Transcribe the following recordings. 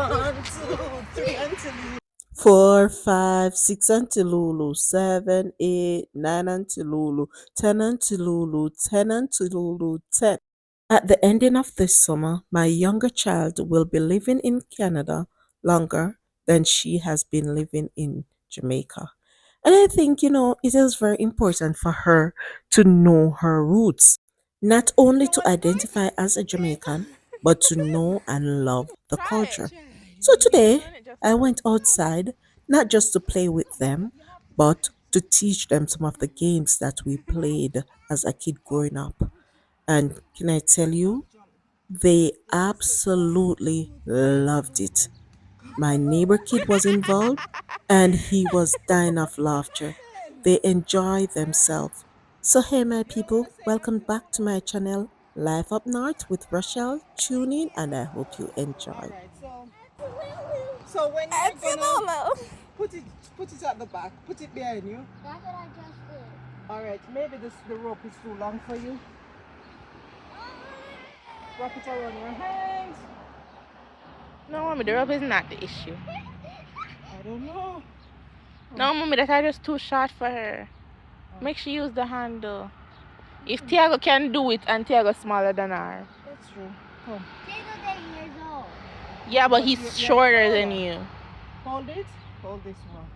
1, 2, 3, Auntie Lulu. 4, 5, 6, Auntie Lulu. 7, 8, 9, Auntie Lulu. 10, Auntie Lulu. 10, Auntie Lulu. 10. At the ending of this summer, my younger child will be living in Canada longer than she has been living in Jamaica. And I think, it is very important for her to know her roots, not only to identify as a Jamaican, but to know and love the Try it. culture. So Keep today, doing it just I now. went outside, not just to play with them, but to teach them some of the games that we played as a kid growing up. And can I tell you, they absolutely loved it. My neighbor kid was involved and he was dying of laughter. They enjoy themselves. So, hey, my people, welcome back to my channel, Life Up North with Rochelle. Tune in and I hope you enjoy. Alright, so when you're Auntie gonna Lolo. put it at the back, put it behind you. That's what I just did. Alright, maybe the rope is too long for you. Wrap it around your hands. No, mommy, the rope is not the issue. I don't know. No, mommy, that are just too short for her. Make she use the handle. If Tiago can do it and Tiago smaller than her. That's true. Come. Tiago's 8 years old. Yeah, but he's You're shorter than taller. you. Hold it. Hold this one.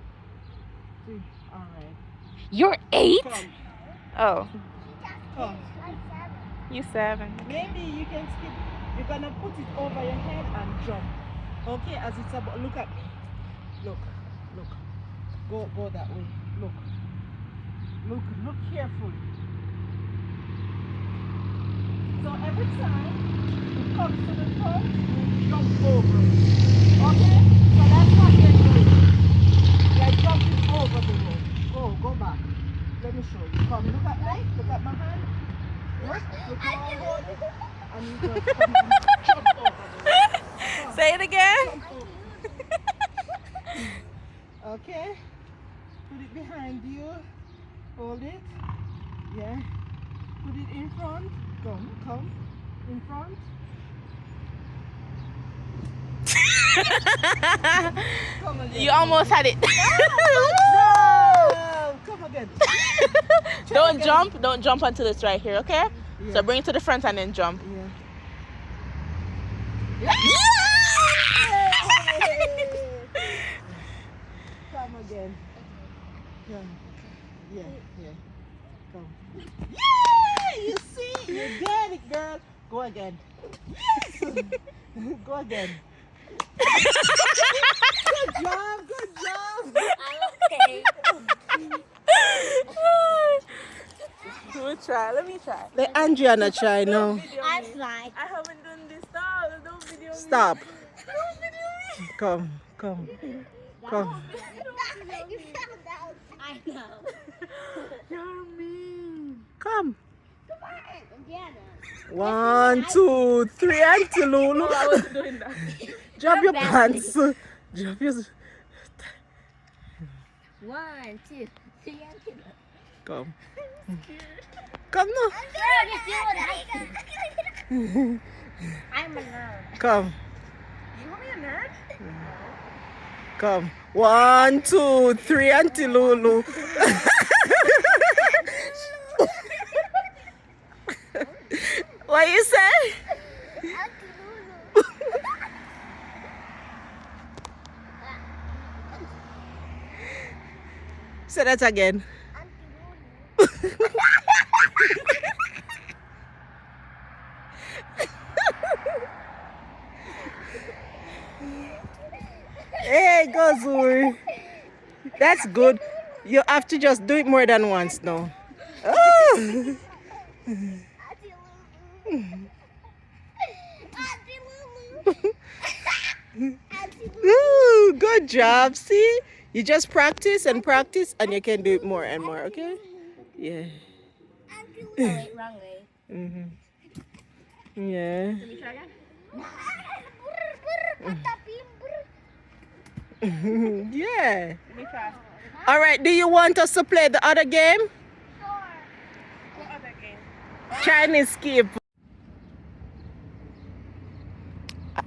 See? Alright. You're 8? Come. Oh, Come. Like 7. you 7. Maybe you can skip. You're gonna put it over your head and jump. Okay, as it's about. Look at me. Look. Go that way. Look carefully. So every time it comes to the front, you jump over it. Okay? So that's what you're doing. You're jumping over the rope. Go back. Let me show you. Come, look at me. Look at my hand. Look how I hold it. And you just come and jump over the rope. Come, Say it again. jump over. Okay? Put it behind you. Hold it. Yeah. Put it in front. Come. In front. Come again. You almost had it. No! Come again. Don't jump onto this right here, okay? Yeah. So bring it to the front and then jump. Yeah. Come again. Come. Yeah. Come. Yeah! You see? You get it, girl. Go again. Yes! Go again. Good job. I'm okay. Let me try. Let Andriana try now. I'm fine. I haven't done this. Stop. Don't video me. Stop. Don't video me. Come. You found out. I know. You're mean. Come. Come on, Indiana. 1, 2, 3, Auntie Lulu. No, I wasn't doing that. Drop your bad. pants. Drop your. 1, 2, 3, Come. Come now. I'm a nerd. Come. You want me a nerd? Come. 1, 2, 3, Auntie Lulu. What you say? Say that again. Hey, go Zuri. That's good. You have to just do it more than once now. Oh. Ooh, good job. See? You just practice and you can do it more and more, okay? Yeah. Wait, wrong way. Yeah. Let me try again. Yeah. Let me try. All right. Do you want us to play the other game? What other game? Chinese skip.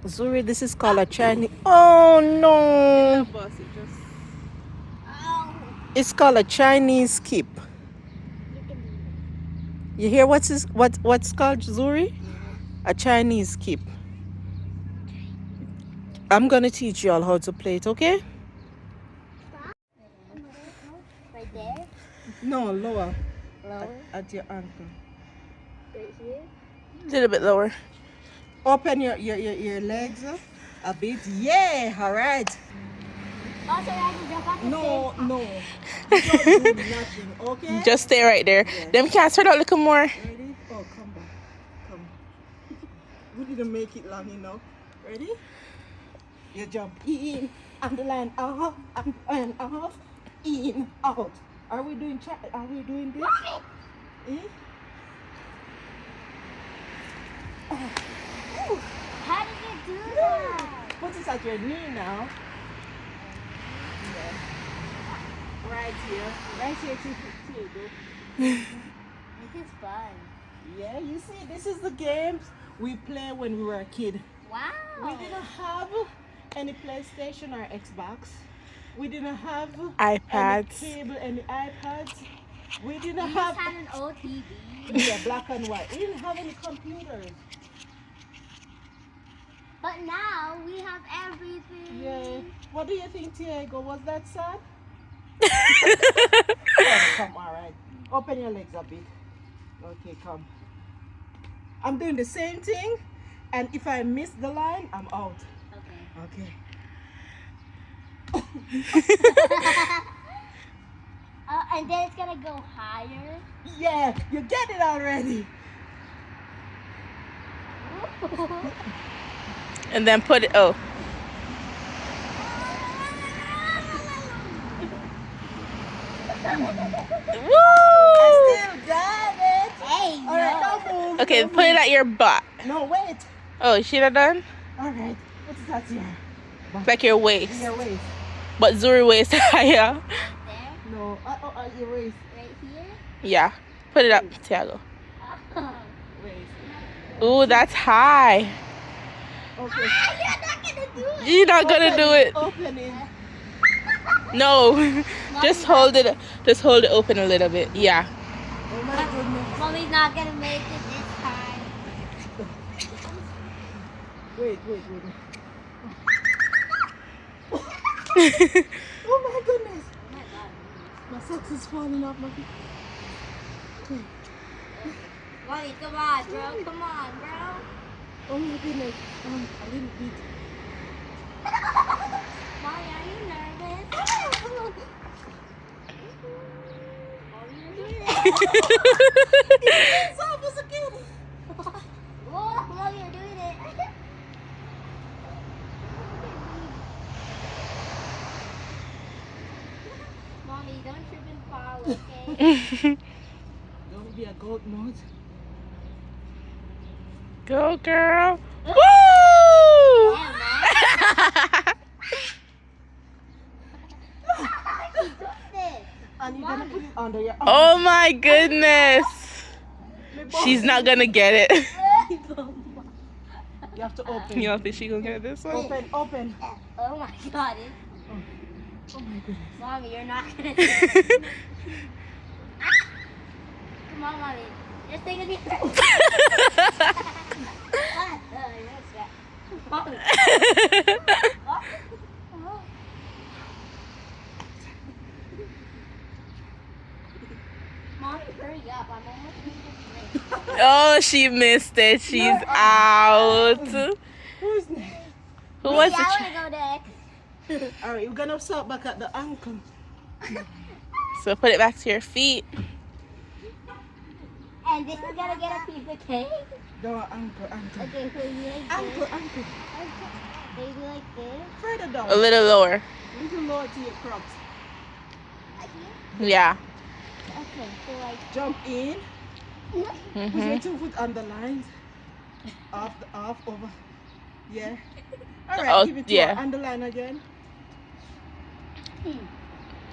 Zuri, this is called a Chinese. Oh no! Boss, it just. Oh. It's called a Chinese skip. You can do it. You hear what's called, Zuri? A Chinese skip. I'm gonna teach you all how to play it, okay? Stop. Right there. No, lower. Lower. At your ankle. Right here. A little bit lower. Open your legs a bit. Yeah, all right. Also, I can jump off the No, same. no. You don't do nothing, okay? Just stay right there. Yes. Them can't spread out a little more. Ready? Oh, come back. Come. We didn't make it long enough. Ready? You jump in, and the line off, and off, in, out. Are we doing this? Eh? Oh. How did you do that? Put it at your knee now. Yeah. Right here. Right here to go. This is fun. Yeah, you see, this is the games we play when we were a kid. Wow. We didn't have any PlayStation or Xbox. We didn't have iPads. any cable, any iPads. We We didn't just have had an old TV. yeah, black and white. We didn't have any computers. But now we have everything. Yeah. What do you think, Diego? Was that sad? Oh, come, all right. Open your legs a bit. Okay, come. I'm doing the same thing, and if I miss the line, I'm out. Okay. Okay. And then it's gonna go higher. Yeah, you get it already. And then put it. Oh. Woo! I still got it. Hey, All right, don't move. Okay, don't put it move. at your butt. No, wait. Oh, she done done? All right, what's that here? Like your waist. Your waist. But Zuri waist higher. there, No, your waist. right here. Yeah. Put it up, Tiago. Waist. Ooh, that's high. Okay. You're not gonna do it. You're not gonna do it. Open it. No. Just hold it. Just hold it open a little bit. Yeah. Oh my goodness. Mommy's not gonna make it this time. Wait. Oh my goodness. Oh my god. My socks is falling off my feet. Mommy, come on, bro. Come on, bro. Oh my goodness. A little bit. Mommy, are you nervous? Mommy, you're doing it. It's almost a kid. Whoa, Mommy, you're doing it. Mommy, don't trip and fall, okay? Don't be a goat mode. Go, girl. Woo! Damn, man. She's doing this. And you're gonna put it under your arm. Oh my goodness. She's not gonna get it. You have to open. You don't think she gonna get this one? Open. Oh my god. Oh my goodness. Mommy, you're not gonna do it. Come on, Mommy. Just take a deep breath. Mommy. Mommy, hurry up. I'm almost finished this drink. Oh, she missed it. She's out. Who's next? Who was Maybe the I wanna go next. Alright, we're gonna start back at the ankle. So put it back to your feet. And this is gonna get a piece of cake. No, ankle. Okay, so you like Ankle. this. Maybe like this. Further down. A little lower. Little lower to your crocs. Like here. Yeah. Okay, so like. Jump in. Put your Mhm. 2 foot on the lines. Off, over. Yeah. Alright, Oh, give it to yeah. her. On the line again.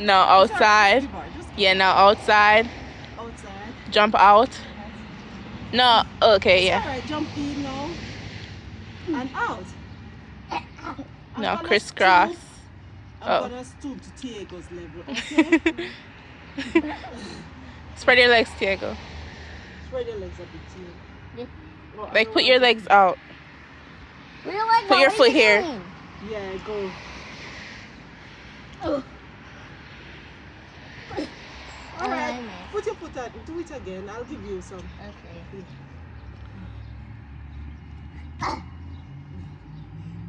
No, outside. Yeah, now outside. Outside. Jump out. No, okay, yeah. Alright, jump in now. And out. I'm No, gonna crisscross. stoop. I'm Oh. gonna stoop to Tiego's level, okay? Spread your legs, Diego. Spread your legs a bit, Tiego. Yeah. Oh, I Like, don't put want your to legs see. out. We're like, Put your foot here. Yeah, go. Oh. All right, I missed. put your foot out. Do it again. I'll give you some. Okay.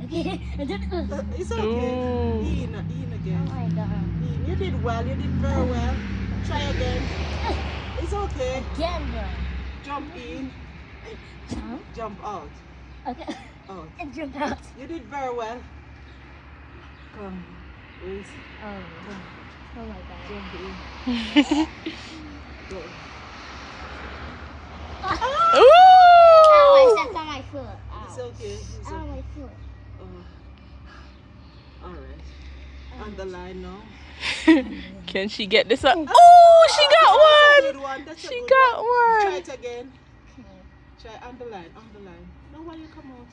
Okay. It's okay. Ooh. In Oh again. my god. In. You did well. You did very well. Try again. It's okay. Again, bro. Jump in. Jump. Jump out. Okay. Out. And jump out. You did very well. Come. Wait. Oh. Come. Oh my god. Jump in. Go. Ow, I Ooh. stepped on my foot. It's Ow. okay. It's Ow, okay. my foot. All right. On the line now. Can she get this up? Oh, she That's a got good one. one. That's a She good got Try one. it again. Okay. Try on the line. On the line. No, why you come out?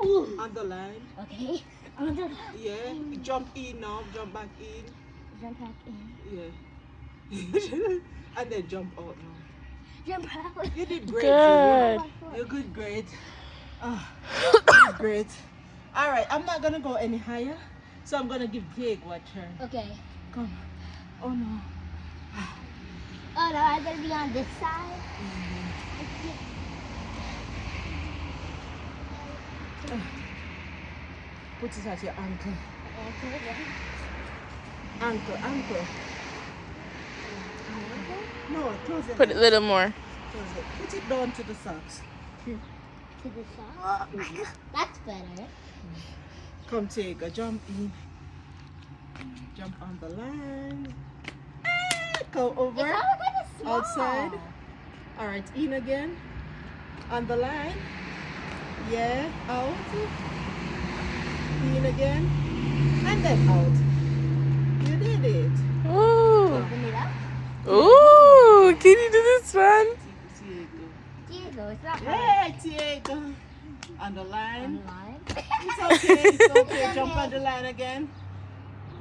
Ooh. On the line. Okay. I'm gonna Yeah. Jump in now. Jump back in. jump back in. Yeah. And then jump out now. Jump out. You did great. Good. Julie. You good, great. You did great. All right. I'm not gonna go any higher, so I'm gonna give Jake a turn. Okay. Come. Oh no. Oh no, I better be on this side. Put it at your ankle. Ankle. No, close it. Put it a little more. Close it. Put it down to the socks. To the side. That's better. Come take a jump in. Jump on the line. Go It's over. all kind of small. Outside. All right, in again. On the line. Yeah, out. In again. And then out. You did it. Ooh. Open it up. Ooh. Can you do this one? Diego. Diego, it's not hard. Yeah, Diego. On the On line. the line. It's okay. It's okay. Jump on the line again.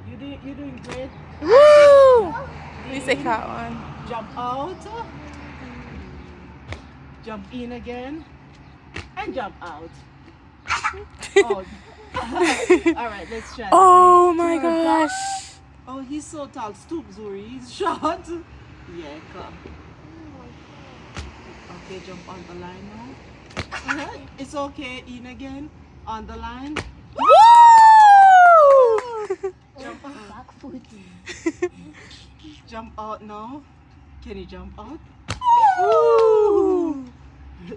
You're doing great. Woo. At least I caught one. Jump out. Jump in again. And jump out. Oh. All right, let's try. Oh my Turn. gosh. Oh, he's so tall. Stoop, Zuri. He's short. Yeah, come. Okay, jump on the line now. It's okay. In again. On the line. Woo. Jump out. Back foot. Jump out now. Can you jump out? Ooh.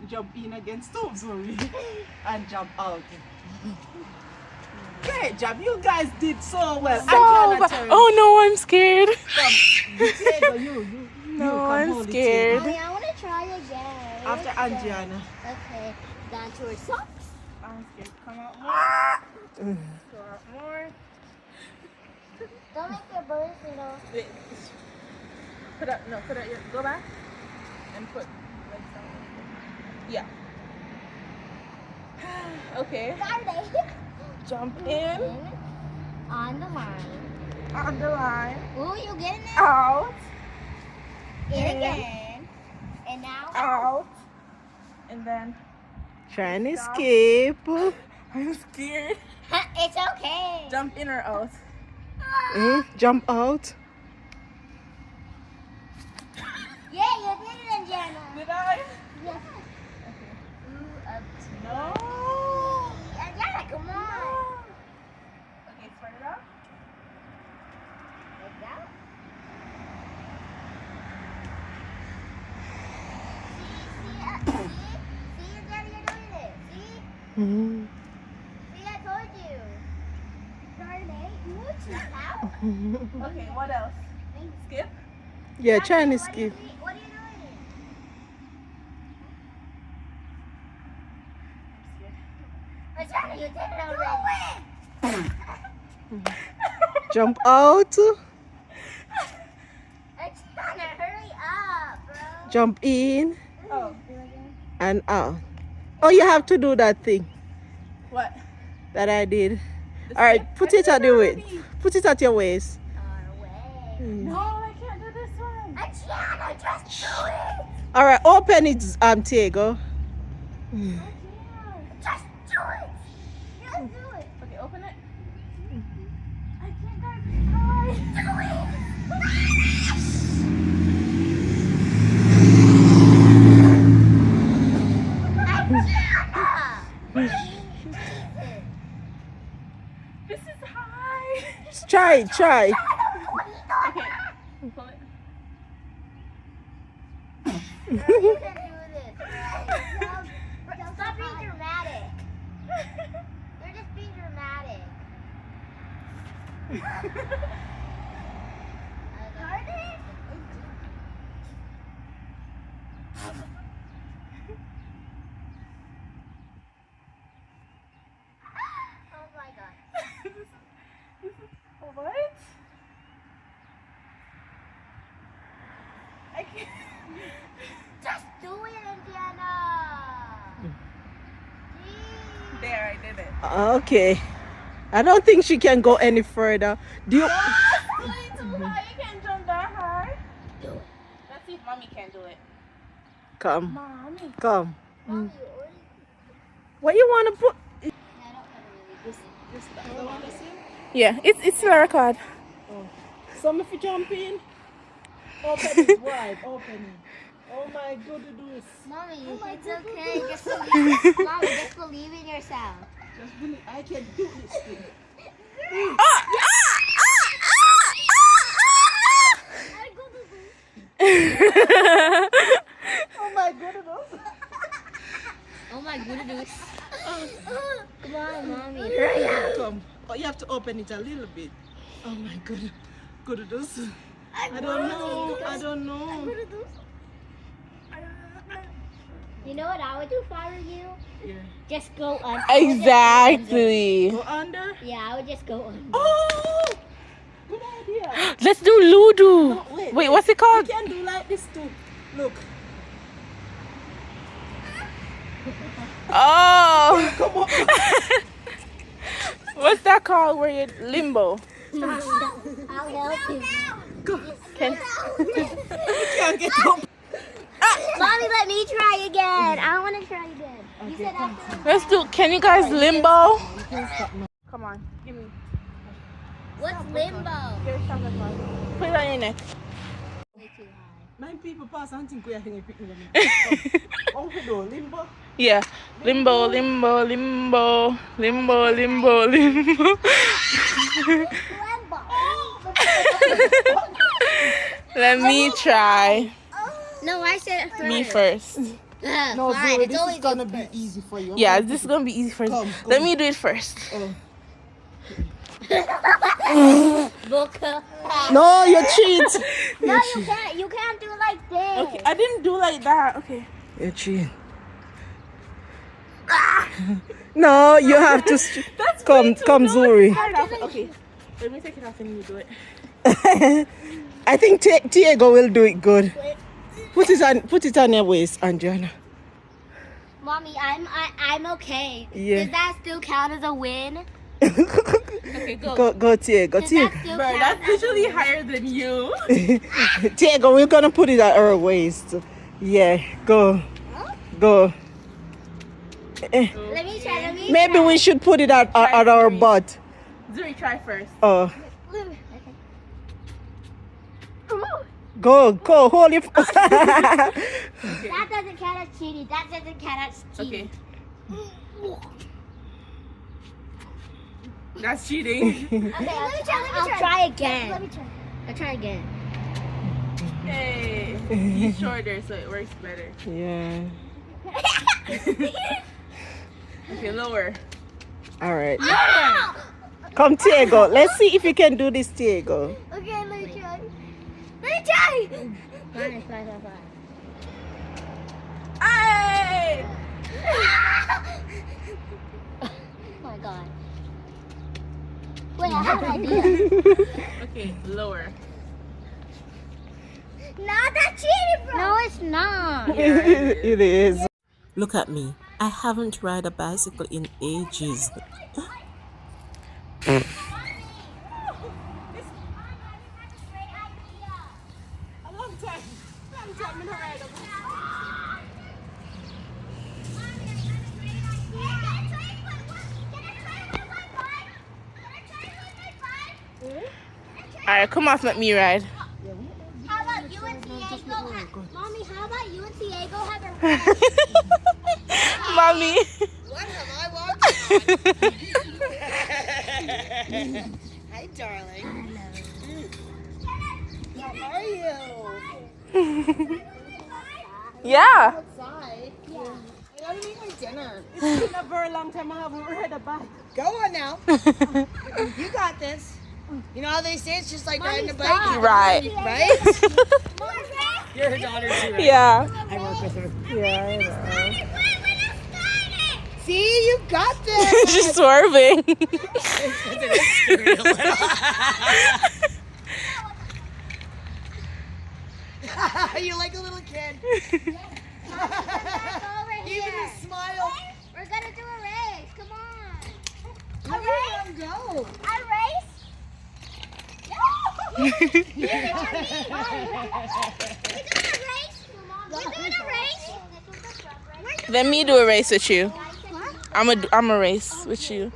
Jump in again. Stoop, Zuri. And jump out. Great job. You guys did so well. So I'm ba- trying to turn. oh no, I'm scared. Come. Diego, you No, come I'm hold it, scared. Diego. I want to try again. After Angiana. Okay. Down to her socks. I'm scared. Come out more. Go out more. Don't make your birds, you know. Wait. Put up. No, put up. Go back. And put legs down. Yeah. Okay. Saturday. Jump in On the line. on the line. Ooh, you getting it? Out. In again. And now. Out. And then Trying to escape. I'm scared. It's okay. Jump in or out. Jump out. Yeah, you did it, Indiana. Did I? Yes. Ooh, up to. No. Indiana, come on. Okay, spread it out. Like that. See, Indiana, you're doing it. See? See, I told you. Darnay, you want to out? Okay, what else? Skip. Yeah, trying to What are skip. you doing? What are you doing? Indiana, you did it already. Jump out. Indiana, hurry up, bro. Jump in Oh. and out. Oh, you have to do that thing. What? that I did. All right, put it at the waist. Put it at your waist. No, I can't do this one. Adriana, just do it. All right, open it, Tiago. I can't. Just do it. Just do it. Okay, open it. I can't, guys. It's hard. This is hard. Try. Okay. Pull it. You can do this. Stop being dramatic. You're just being dramatic. Oh my god. What? I can't. Just do it, Indiana. Jeez. There, I did it. Okay. I don't think she can go any further. Do you? Way too high. You can't jump that high. Do it. Let's see if mommy can do it. Come. Mommy. Come. Mommy, you already... What you want to put? I don't really. Yeah, it's a record. Some if you jump in. Open it wide. Open it. Oh my goodness. Mommy, it's okay. Just believe. Mommy, just believe in yourself. Just believe I can do this thing. Oh my goodness. Oh my goodness. Come on, Mommy. Hurry up. Come. Oh, you have to open it a little bit. Oh my goodness. I don't know. You know what I would do if I were you? Yeah. Just go under. Exactly. Go under. Yeah, I would just go under. Oh! Good idea. Let's do Ludo. No, Wait, what's it You called? can do like this too. Look. Oh. Come on. What's that called? Where you limbo? I'll help you. Can Can't get up. Mommy, let me try again. I want to try again. You said after. let's do. Can you guys limbo? Come on, give me. What's limbo? Get a chocolate bar. Put it on your neck. Way too high. Nine people pass and think we are hanging picking them. Oh, we do limbo. Yeah, limbo. Let me try. No, I said it first. Me first. No, Fine, Zoe, it's this always is gonna you be first. easy for you. Yeah, this is gonna be easy first. Come. Let me do it first. Oh. Boca. No, you cheat. No, you can't. You can't do like this. Okay, I didn't do like that. Okay. You cheat. No, you have to. Come, Zuri. Okay, let me take it off and you do it. I think Tiago will do it good. Put it on your waist, Andriana. Mommy, I'm okay. Yeah. Does that still count as a win? Okay, go. Go, Tiago. Does Tiago. that still Bro, count that's as a literally win? higher than you. Tiago, we're gonna put it at our waist. Yeah, go. Let me try. Maybe we should put it at our butt. Zuri, try first. Oh, Okay. go, hold it. That doesn't count as cheating. That doesn't count as cheating. Okay. That's cheating. Okay, I'll try again. I'll try again. Hey, he's shorter, so it works better. Yeah. Okay, lower. All right. Come, Tiago. Let's see if you can do this, Tiago. Okay, let me try. Fine. Hey! Oh my god. Wait, I have an idea. Okay, lower. No, that's cheating, bro. No, it's not. Yeah, It is. Look at me. I haven't ride a bicycle in ages. A long time. Long time in a ride. Alright, come off, let me ride. How about you and Diego? Mommy, how about you and Diego have a ride? Mommy. What have I walked on? Hi, darling. How are you? Yeah. Outside. Yeah. I gotta make my dinner. It's been a very long time I haven't ride a bike. Go on now. You got this. You know how they say it's just like riding a bike? Right. Right? You're her daughter too, right? Yeah. I work with her. Yeah, I know. See, you got this. She's swerving. You're like a little kid. Over Even here. the smile. We're gonna do a race. Come on. Look at him go. A race? We're doing a race. We're doing a race. Let me do a race with you. I'm a race with you.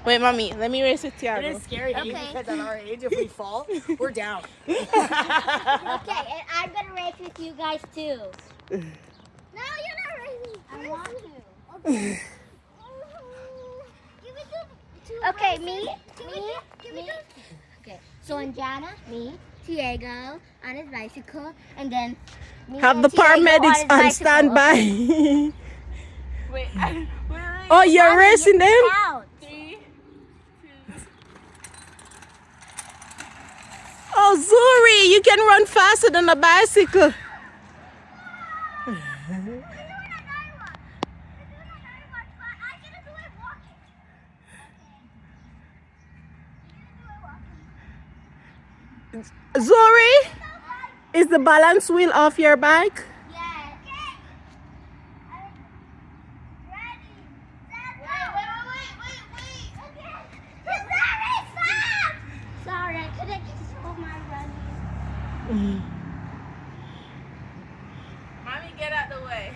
Wait, mommy, let me race with It Tiago. is scary, even Okay. because at our age, if we fall, we're down. Okay, and I'm gonna race with you guys too. No, you're not racing. I want to. Okay, me. Okay, so Anjana, me, Diego on his bicycle, and then me Have and the Diego paramedics his on bicycle. standby. Wait, Oh, you're racing them? Count. 3, 2. Oh, Zuri, you can run faster than a bicycle. Zuri, is the balance wheel off your bike? Yeah. Sorry, I couldn't control my running. Mommy, get out the way.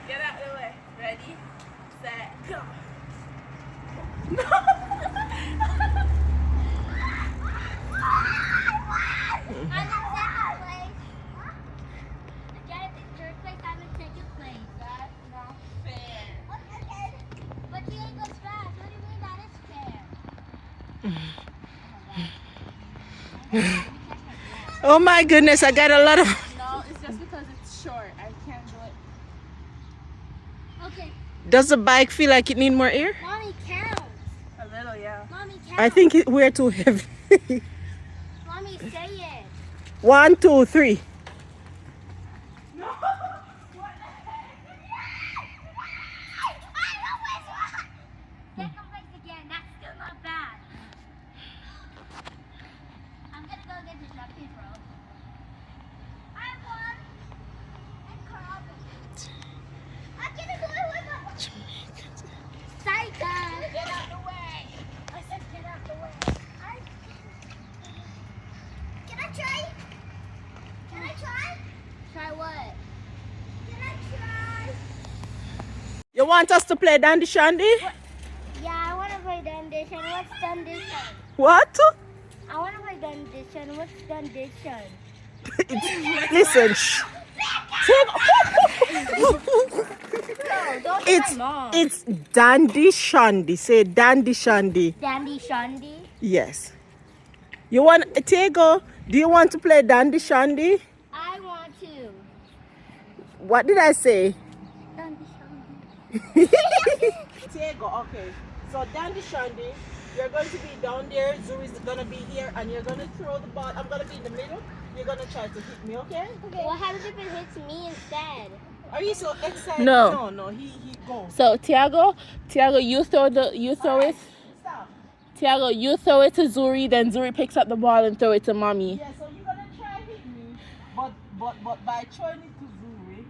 Get out the way. Ready, set, go. I'm in second place. Again, in third place, I'm in second place. That's not fair. Okay. But Diego's fast. What do you mean that is fair? Oh my goodness, I got a lot of... No, it's just because it's short. I can't do it. Okay, Does the bike feel like it need more air? Mommy counts. A little, yeah. Mommy counts. I think we're too heavy. Mommy, say it. 1, 2, 3. Second place again. That's still not bad. I'm gonna go get the jumping rope. I won. And Carl. I'm gonna go with my Psycho. Get out the way. I said get out the way. Can I try? Can I try? Try what? Can I try? You want us to play Dandy Shandy? Yeah, I want to play Dundition. What's Dundition? What? I want to play Dundition. What's Dundition? Listen, shh. No, don't It's Dandy Shandy. Say Dandy Shandy. Dandy Shandy. Yes. You want Tego? Do you want to play Dandy Shandy? I want to. What did I say? Dandy Shandy. Tego, okay. So Dandy Shandy, you're going to be down there. Zuri's going to be here, and you're going to throw the ball. I'm going to be in the middle. You're going to try to hit me, okay? What happens if it hits me instead? Are you so excited? No. No, he goes. So Tiago, you throw it. Stop. Tiago, you throw it to Zuri, then Zuri picks up the ball and throw it to mommy. Yeah, so you're gonna try hit me, but by throwing it to Zuri,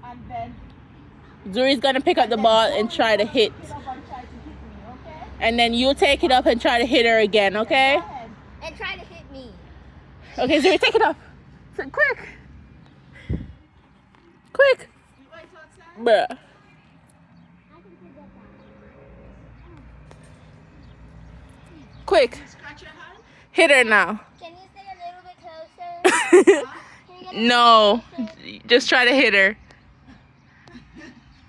and then Zuri's gonna pick up the ball and try to hit. pick it up and try to hit me, okay? And then you take it up and try to hit her again, okay? Go ahead. And try to hit me. Okay, Zuri, take it up. Quick. Quick. You wait outside? Bruh. I can forget that. Quick. Scratch your hand. Hit her now. Can you stay a little bit closer? Can you get a No. little closer? Just try to hit her.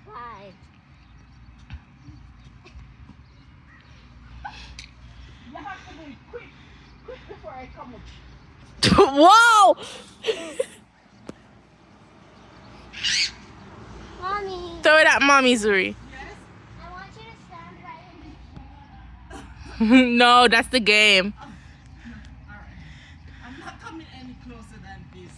Why? You have to be quick before I come up. Whoa! Mommy, Throw it at mommy, Zuri. Yes? I want you to stand right in the chair. No, that's the game. Alright. I'm not coming any closer than this.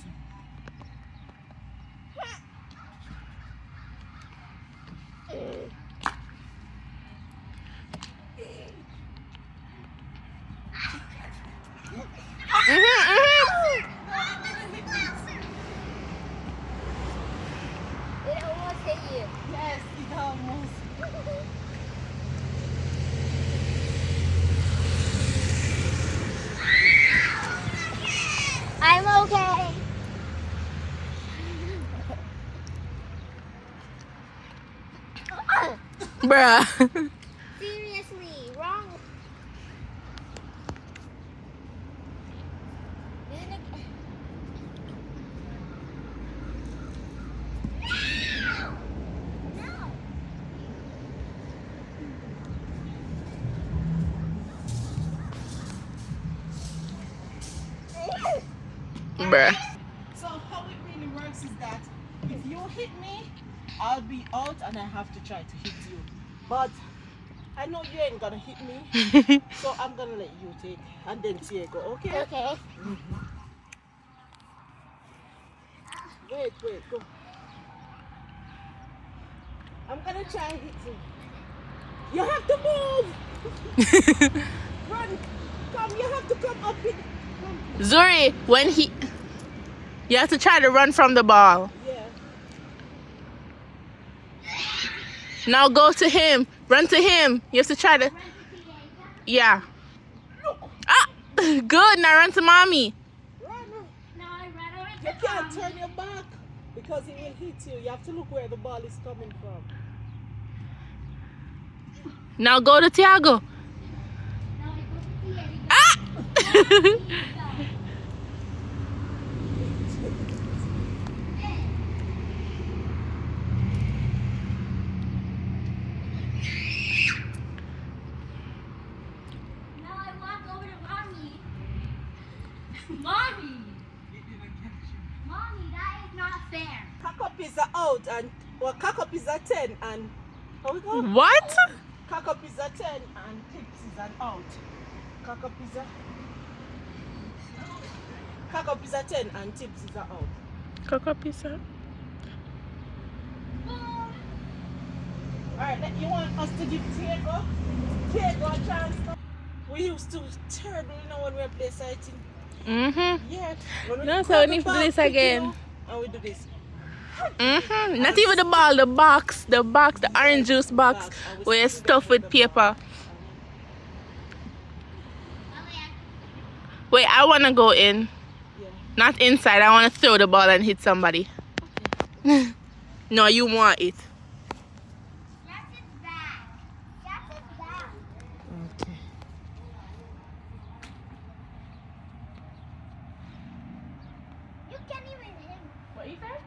It almost hit you. Yes, it almost. I'm okay. Bruh. Seriously, wrong. No. Bruh. So how it really works is that if you hit me, I'll be out and I have to try to hit you. But I know you ain't gonna hit me, so I'm gonna let you take and then Diego, okay? Okay. Wait, go. I'm gonna try and hit you. You have to move! Run! Come, you have to come up in. Come. Zuri, when he... You have to try to run from the ball. Yeah. Now go to him. Run to him. You have to try to... Yeah. Ah! Good. Now run to mommy. Run. Now I ran away You can't turn your back because it will hit you. You have to look where the ball is coming from. Now go to Tiago. Ah! Now I walk over to mommy. Mommy! Mommy, that is not fair. Cock up is a out and well, cock up is a 10 and how we go? What? Cock up is a 10 and tips is an out. Cock up is a 10 and tips is a out. Cocoa pizza. Alright, you want us to give Diego a chance now? We used to terrible, you know, when we play sighting. Mm-hmm. Yeah. When we No, so grab we need the to do ball this quick, again. you know, and we do this. Mm-hmm. Not even the ball, the box, the orange juice box where it's stuffed with paper. Wait, I want to go in. Yeah. Not inside. I want to throw the ball and hit somebody. No, you want it. Yes, it's back. Yes, it's back. Okay. You can't even hit me. What you say?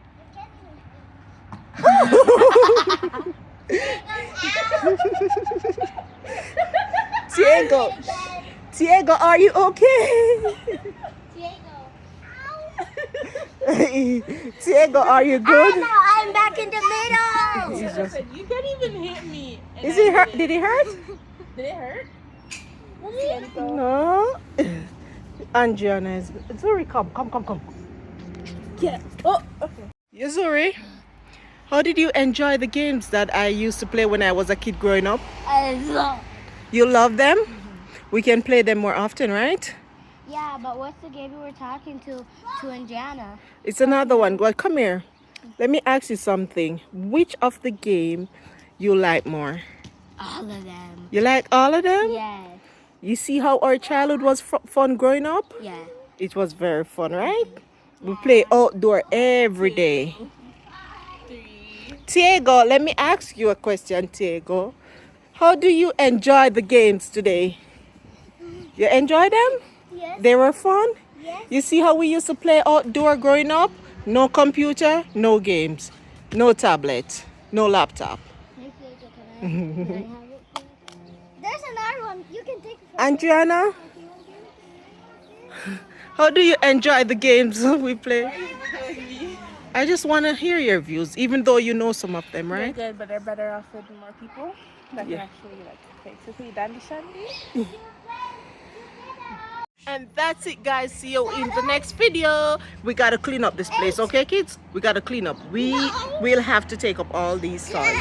Diego, Diego, are you okay? Diego, are you good? No, I'm back in the middle. He's just- You can't even hit me. Is he hurt? Did he hurt? Did it hurt? No. Andriana is. Zuri, come. Yeah. Oh, okay. Yeah, Zuri. How did you enjoy the games that I used to play when I was a kid growing up? You love them? We can play them more often, right? Yeah, but what's the game we were talking to Indiana? It's another one. Well, come here. Let me ask you something. Which of the game you like more? All of them. You like all of them? Yes. You see how our childhood was fun growing up? Yeah. It was very fun, right? We play outdoor every day. Diego, let me ask you a question, Diego. How do you enjoy the games today? You enjoy them? Yes. They were fun? Yes. You see how we used to play outdoor growing up? No computer, no games, no tablet, no laptop. Can I have it? There's another one. You can take it from Andriana, how do you enjoy the games we play? I just want to hear your views, even though you know some of them, They're right? good, but they're better off with more people that Yeah. can actually like basically dandy shandi. And that's it, guys. See you in the next video. We gotta clean up this place, okay, kids? We gotta clean up. We will have to take up all these toys.